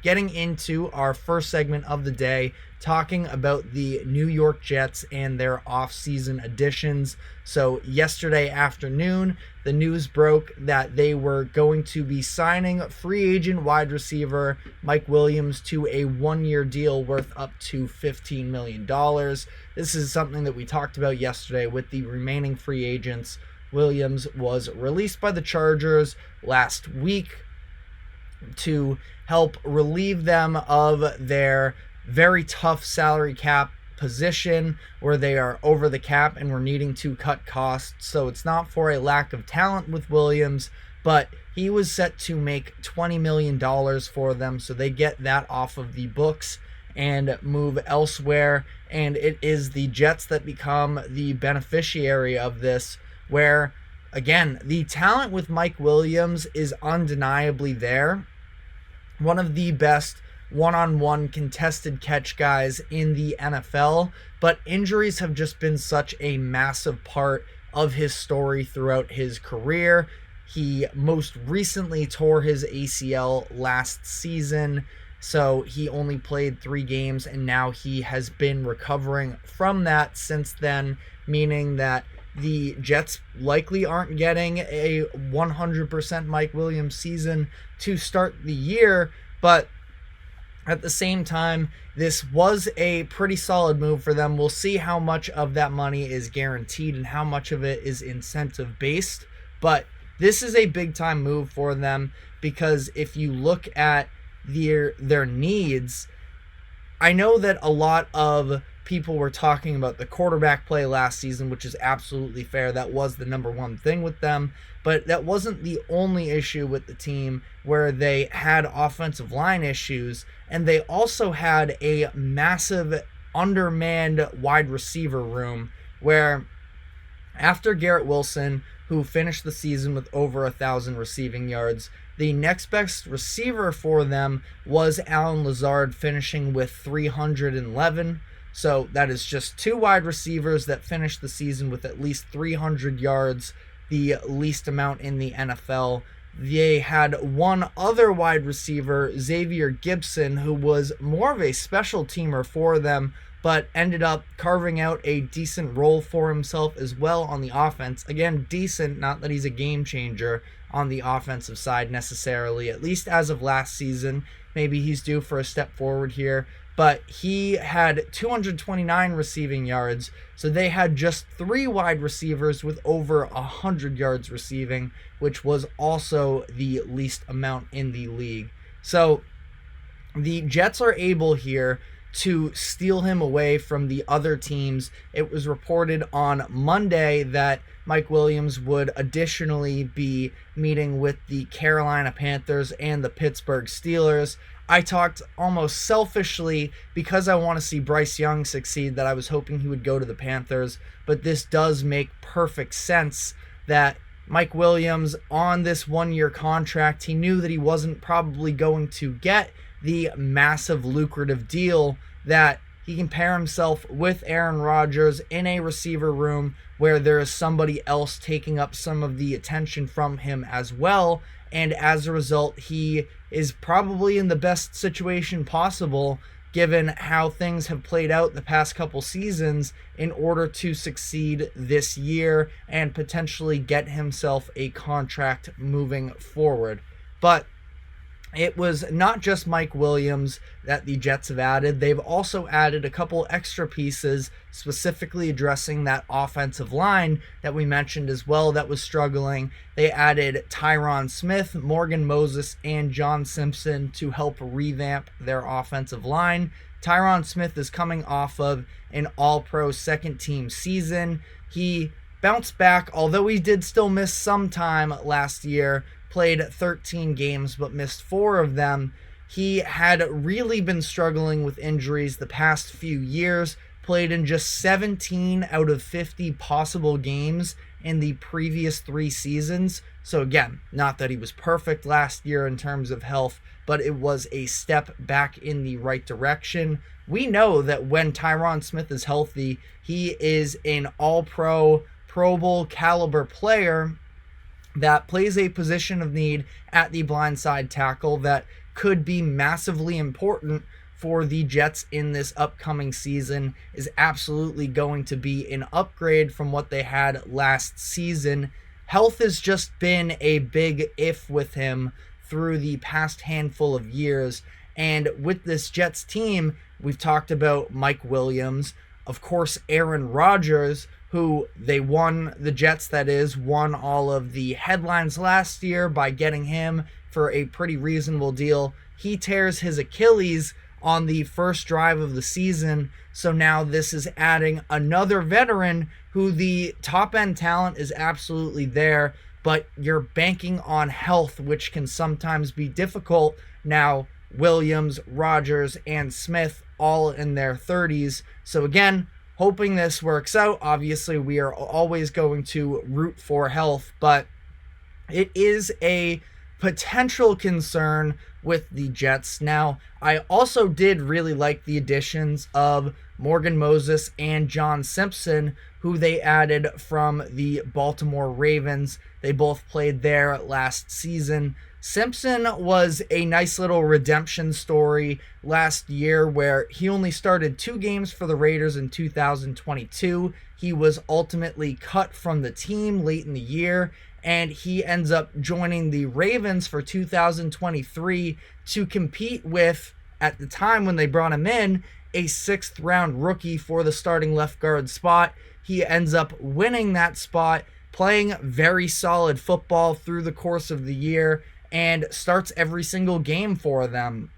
getting into our first segment of the day, talking about the New York Jets and their offseason additions. So yesterday afternoon, the news broke that they were going to be signing free agent wide receiver Mike Williams to a one-year deal worth up to $15 million. This is something that we talked about yesterday with the remaining free agents. Williams was released by the Chargers last week to help relieve them of their very tough salary cap position where they are over the cap and we're needing to cut costs. So it's not for a lack of talent with Williams, but he was set to make $20 million for them. So they get that off of the books and move elsewhere. And it is the Jets that become the beneficiary of this, where, again, the talent with Mike Williams is undeniably there. One of the best one-on-one contested catch guys in the NFL, but injuries have just been such a massive part of his story throughout his career. He most recently tore his ACL last season, so he only played 3 games, and now he has been recovering from that since then, meaning that the Jets likely aren't getting a 100% Mike Williams season to start the year, but at the same time, this was a pretty solid move for them. We'll see how much of that money is guaranteed and how much of it is incentive-based, but this is a big-time move for them because if you look at their needs, I know that a lot of people were talking about the quarterback play last season, which is absolutely fair. That was the number one thing with them, but that wasn't the only issue with the team, where they had offensive line issues, and they also had a massive undermanned wide receiver room, where after Garrett Wilson, who finished the season with over 1,000 receiving yards, the next best receiver for them was Allen Lazard, finishing with 311. So that is just 2 wide receivers that finished the season with at least 300 yards, the least amount in the NFL. They had one other wide receiver, Xavier Gibson, who was more of a special teamer for them, but ended up carving out a decent role for himself as well on the offense. Again, decent, not that he's a game changer on the offensive side necessarily, at least as of last season. Maybe he's due for a step forward here, but he had 229 receiving yards, so they had just 3 wide receivers with over 100 yards receiving, which was also the least amount in the league. So the Jets are able here to steal him away from the other teams. It was reported on Monday that Mike Williams would additionally be meeting with the Carolina Panthers and the Pittsburgh Steelers. I talked almost selfishly because I want to see Bryce Young succeed that I was hoping he would go to the Panthers, but this does make perfect sense that Mike Williams on this one-year contract, he knew that he wasn't probably going to get the massive lucrative deal that he can pair himself with Aaron Rodgers in a receiver room where there is somebody else taking up some of the attention from him as well. And as a result, he is probably in the best situation possible given how things have played out the past couple seasons in order to succeed this year and potentially get himself a contract moving forward. But it was not just Mike Williams that the Jets have added. They've also added a couple extra pieces specifically addressing that offensive line that we mentioned as well that was struggling. They added Tyron Smith, Morgan Moses, and John Simpson to help revamp their offensive line. Tyron Smith is coming off of an all-pro second-team season. He bounced back, although he did still miss some time last year. Played 13 games but missed 4 of them. He had really been struggling with injuries the past few years, played in just 17 out of 50 possible games in the previous 3 seasons. So again, not that he was perfect last year in terms of health, but it was a step back in the right direction. We know that when Tyron Smith is healthy, he is an all-pro, Pro Bowl caliber player that plays a position of need at the blindside tackle that could be massively important for the Jets in this upcoming season, is absolutely going to be an upgrade from what they had last season. Health has just been a big if with him through the past handful of years. And with this Jets team, we've talked about Mike Williams, of course, Aaron Rodgers, who the Jets won all of the headlines last year by getting him for a pretty reasonable deal. He tears his Achilles on the first drive of the season, so now this is adding another veteran who the top-end talent is absolutely there, but you're banking on health, which can sometimes be difficult. Now, Williams, Rodgers, and Smith all in their 30s. So again, hoping this works out. Obviously, we are always going to root for health, but it is a potential concern with the Jets. Now, I also did really like the additions of Morgan Moses and John Simpson, who they added from the Baltimore Ravens. They both played there last season. Simpson was a nice little redemption story last year where he only started 2 games for the Raiders in 2022. He was ultimately cut from the team late in the year, and he ends up joining the Ravens for 2023 to compete with, at the time when they brought him in, a 6th round rookie for the starting left guard spot. He ends up winning that spot, playing very solid football through the course of the year, and starts every single game for them.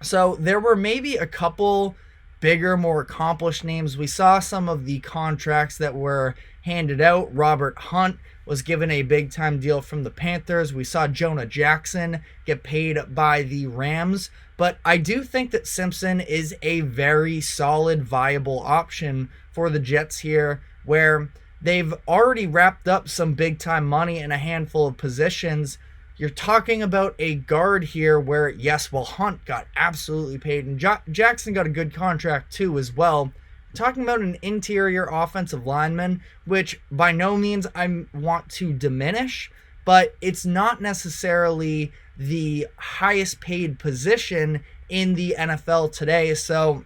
So there were maybe a couple bigger, more accomplished names. We saw some of the contracts that were handed out. Robert Hunt was given a big-time deal from the Panthers. We saw Jonah Jackson get paid by the Rams. But I do think that Simpson is a very solid, viable option for the Jets here, where they've already wrapped up some big-time money in a handful of positions. You're talking about a guard here where, yes, well, Hunt got absolutely paid, and Jackson got a good contract too as well. Talking about an interior offensive lineman, which by no means I want to diminish, but it's not necessarily the highest paid position in the NFL today. So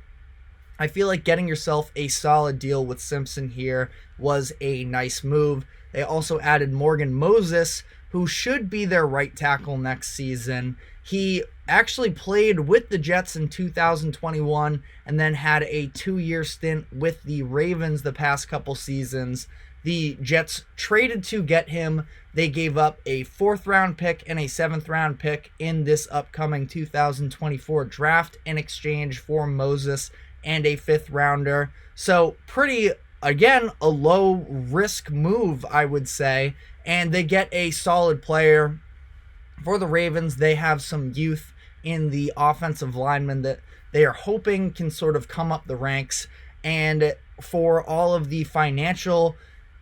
I feel like getting yourself a solid deal with Simpson here was a nice move. They also added Morgan Moses, who should be their right tackle next season. He actually played with the Jets in 2021 and then had a 2-year stint with the Ravens the past couple seasons. The Jets traded to get him. They gave up a 4th round pick and a 7th round pick in this upcoming 2024 draft in exchange for Moses and a 5th rounder. So pretty, again, a low risk move, I would say. And they get a solid player. For the Ravens, they have some youth in the offensive linemen that they are hoping can sort of come up the ranks. And for all of the financial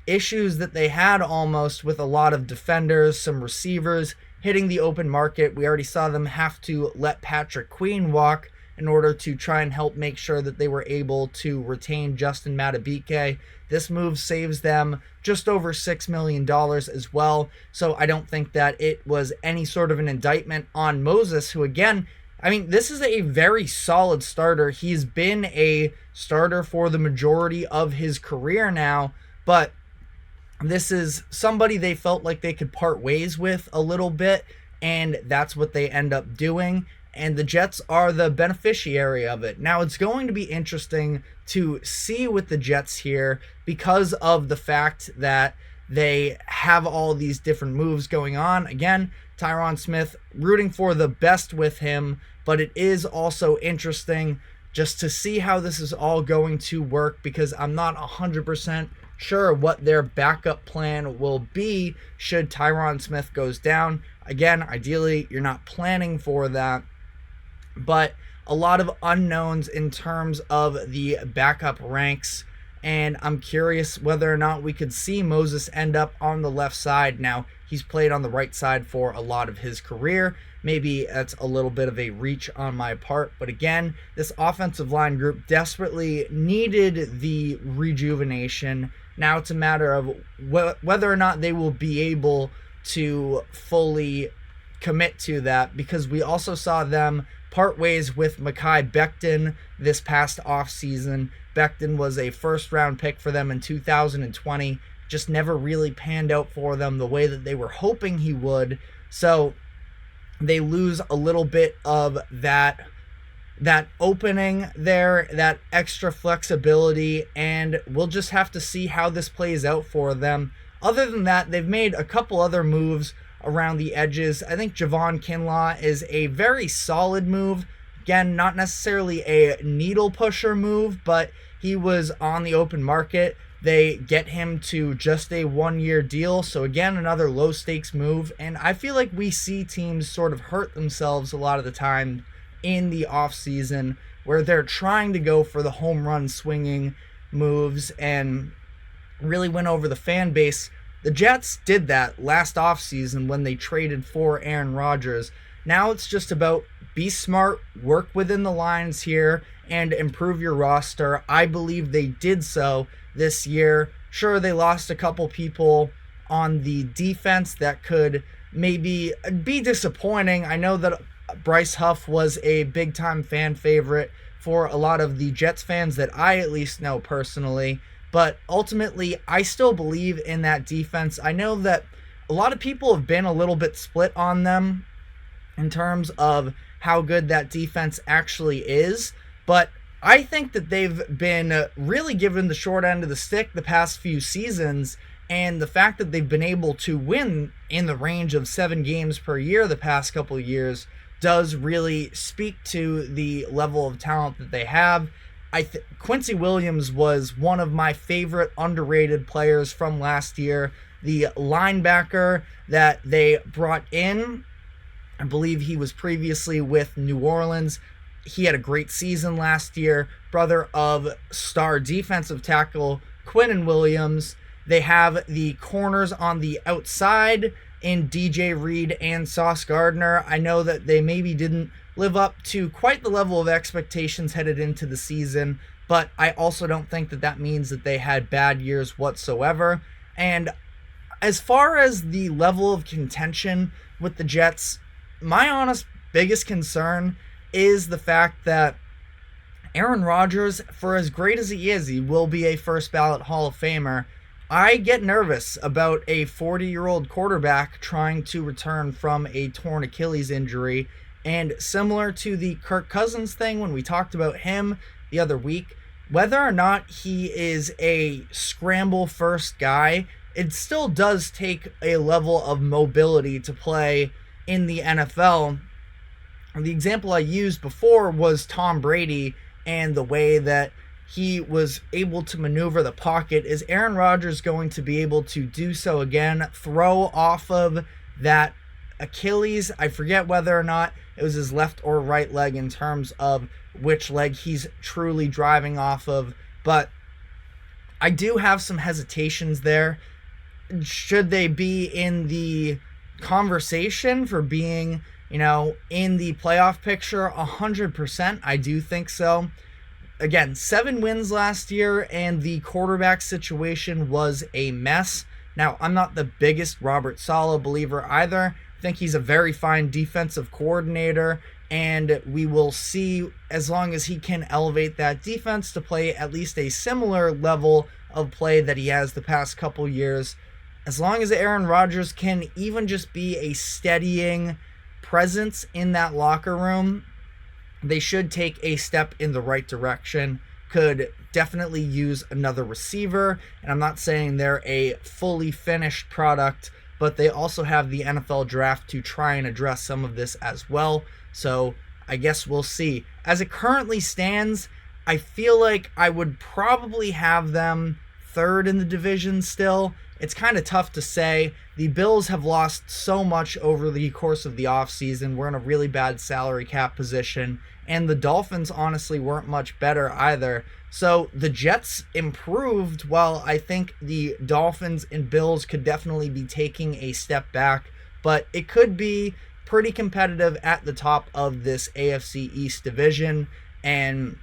issues that they had almost with a lot of defenders, some receivers hitting the open market, we already saw them have to let Patrick Queen walk in order to try and help make sure that they were able to retain Justin Madubuike. This move saves them just over $6 million as well. So I don't think that it was any sort of an indictment on Moses, who, again, I mean, this is a very solid starter. He's been a starter for the majority of his career now, but this is somebody they felt like they could part ways with a little bit, and that's what they end up doing. And the Jets are the beneficiary of it. Now, it's going to be interesting to see with the Jets here because of the fact that they have all these different moves going on. Again, Tyron Smith, rooting for the best with him, but it is also interesting just to see how this is all going to work, because I'm not 100% sure what their backup plan will be should Tyron Smith goes down. Again, ideally, you're not planning for that, but a lot of unknowns in terms of the backup ranks, and I'm curious whether or not we could see Moses end up on the left side. Now, he's played on the right side for a lot of his career. Maybe that's a little bit of a reach on my part, but again, this offensive line group desperately needed the rejuvenation. Now it's a matter of whether or not they will be able to fully commit to that, because we also saw them part ways with Mekhi Becton this past offseason. Becton was a first-round pick for them in 2020, just never really panned out for them the way that they were hoping he would. So they lose a little bit of that opening there, that extra flexibility, and we'll just have to see how this plays out for them. Other than that, they've made a couple other moves around the edges. I think Javon Kinlaw is a very solid move. Again, not necessarily a needle pusher move, but he was on the open market. They get him to just a 1-year deal. So again, another low stakes move. And I feel like we see teams sort of hurt themselves a lot of the time in the offseason, where they're trying to go for the home run swinging moves and really win over the fan base. The Jets did that last offseason when they traded for Aaron Rodgers. Now it's just about be smart, work within the lines here, and improve your roster. I believe they did so this year. Sure, they lost a couple people on the defense that could maybe be disappointing. I know that Bryce Huff was a big-time fan favorite for a lot of the Jets fans that I at least know personally. But ultimately, I still believe in that defense. I know that a lot of people have been a little bit split on them in terms of how good that defense actually is. But I think that they've been really given the short end of the stick the past few seasons. And the fact that they've been able to win in the range of 7 games per year the past couple of years does really speak to the level of talent that they have. Quincy Williams was one of my favorite underrated players from last year. The linebacker that they brought in, I believe he was previously with New Orleans. He had a great season last year. Brother of star defensive tackle Quinnen Williams. They have the corners on the outside in DJ Reed and Sauce Gardner. I know that they maybe didn't live up to quite the level of expectations headed into the season, but I also don't think that that means that they had bad years whatsoever. And as far as the level of contention with the Jets, my honest biggest concern is the fact that Aaron Rodgers, for as great as he is, he will be a first ballot Hall of Famer. I get nervous about a 40-year-old quarterback trying to return from a torn Achilles injury. And similar to the Kirk Cousins thing when we talked about him the other week, whether or not he is a scramble first guy, it still does take a level of mobility to play in the NFL. The example I used before was Tom Brady and the way that he was able to maneuver the pocket. Is Aaron Rodgers going to be able to do so again, throw off of that Achilles? I forget whether or not it was his left or right leg in terms of which leg he's truly driving off of, but I do have some hesitations there. Should they be in the conversation for being, in the playoff picture? 100%, I do think so. Again, 7 wins last year, and the quarterback situation was a mess. Now, I'm not the biggest Robert Saleh believer either. I think he's a very fine defensive coordinator, and we will see, as long as he can elevate that defense to play at least a similar level of play that he has the past couple years. As long as Aaron Rodgers can even just be a steadying presence in that locker room, they should take a step in the right direction. Could definitely use another receiver, and I'm not saying they're a fully finished product, but they also have the NFL draft to try and address some of this as well. So I guess we'll see. As it currently stands, I feel like I would probably have them third in the division still. It's kind of tough to say. The Bills have lost so much over the course of the offseason. We're in a really bad salary cap position. And the Dolphins honestly weren't much better either. So the Jets improved, while I think the Dolphins and Bills could definitely be taking a step back. But it could be pretty competitive at the top of this AFC East division. And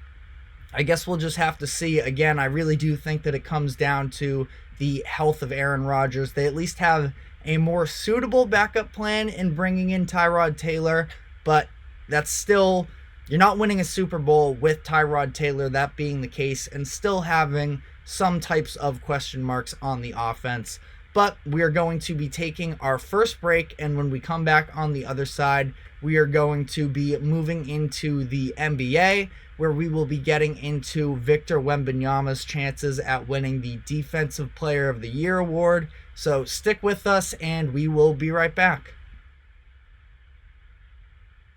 I guess we'll just have to see. Again, I really do think that it comes down to the health of Aaron Rodgers. They at least have a more suitable backup plan in bringing in Tyrod Taylor, but that's still, you're not winning a Super Bowl with Tyrod Taylor, that being the case, and still having some types of question marks on the offense. But we are going to be taking our first break, and when we come back on the other side, we are going to be moving into the NBA, where we will be getting into Victor Wembanyama's chances at winning the Defensive Player of the Year award. So stick with us, and we will be right back.